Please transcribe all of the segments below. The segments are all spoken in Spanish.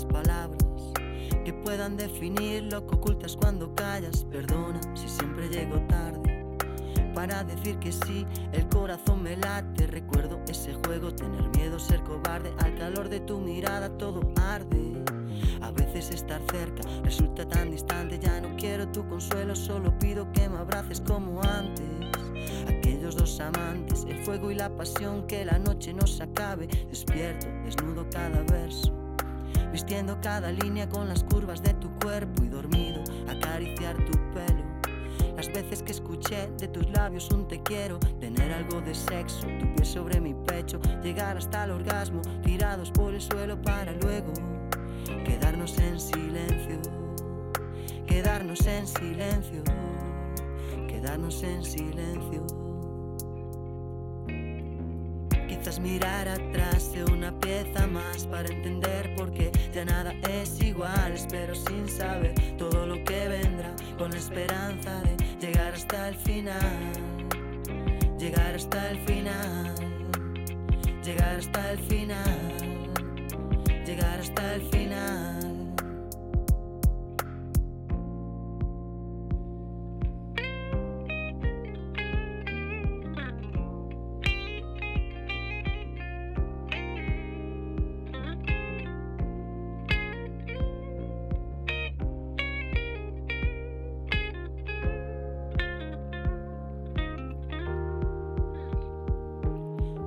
palabras que puedan definir lo que ocultas cuando callas. Perdona si siempre llego tarde para decir que sí, el corazón me late. Recuerdo ese juego, tener miedo, ser cobarde. Al calor de tu mirada todo arde. A veces estar cerca resulta tan distante. Ya no quiero tu consuelo, solo pido que me abraces como antes. Aquellos dos amantes, el fuego y la pasión, que la noche no se acabe. Despierto, desnudo cada verso, vistiendo cada línea con las curvas de tu cuerpo. Y dormido, acariciar tu pelo. Las veces que escuché de tus labios un te quiero. Tener algo de sexo, tu piel sobre mi pecho. Llegar hasta el orgasmo, tirados por el suelo para luego quedarnos en silencio. Quedarnos en silencio. Quedarnos en silencio. Quizás mirar atrás sea una pieza más para entender por qué ya nada es igual. Espero sin saber todo lo que vendrá, con la esperanza de llegar hasta el final. Llegar hasta el final. Llegar hasta el final. Llegar hasta el final.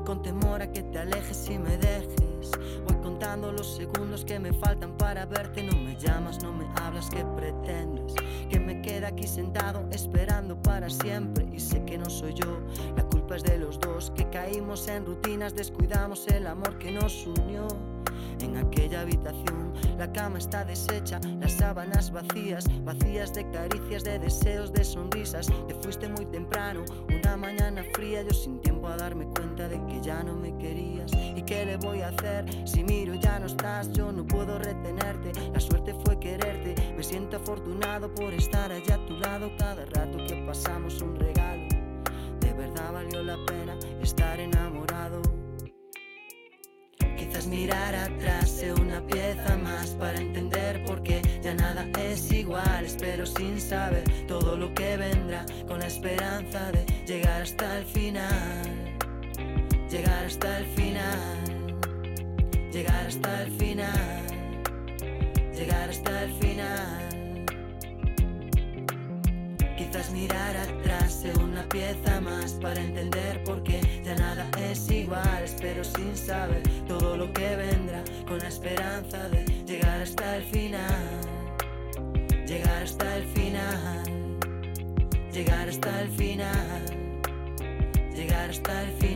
Con temor a que te alejes y me dejes, voy contando los segundos que me faltan para verte. No me llamas, no me hablas, ¿qué pretendes? Que me quede aquí sentado esperando para siempre. Y sé que no soy yo, la culpa es de los dos, que caímos en rutinas, descuidamos el amor que nos unió. En aquella habitación la cama está deshecha, las sábanas vacías, vacías de caricias, de deseos, de sonrisas. Te fuiste muy temprano, una mañana fría, yo sin tiempo a darme cuenta de que ya no me querías. ¿Y qué le voy a hacer si miro ya no estás? Yo no puedo retenerte, la suerte fue quererte. Me siento afortunado por estar allá a tu lado. Cada rato que pasamos un regalo, de verdad valió la pena estar enamorado. Quizás mirar atrás sea una pieza más para entender por qué ya nada es igual. Espero sin saber todo lo que vendrá, con la esperanza de llegar hasta el final. Llegar hasta el final. Llegar hasta el final. Llegar hasta el final. Quizás mirar atrás sea una pieza más para entender por qué ya nada es igual. Espero sin saber todo lo que vendrá, con la esperanza de llegar hasta el final. Llegar hasta el final. Llegar hasta el final. Llegar hasta el final.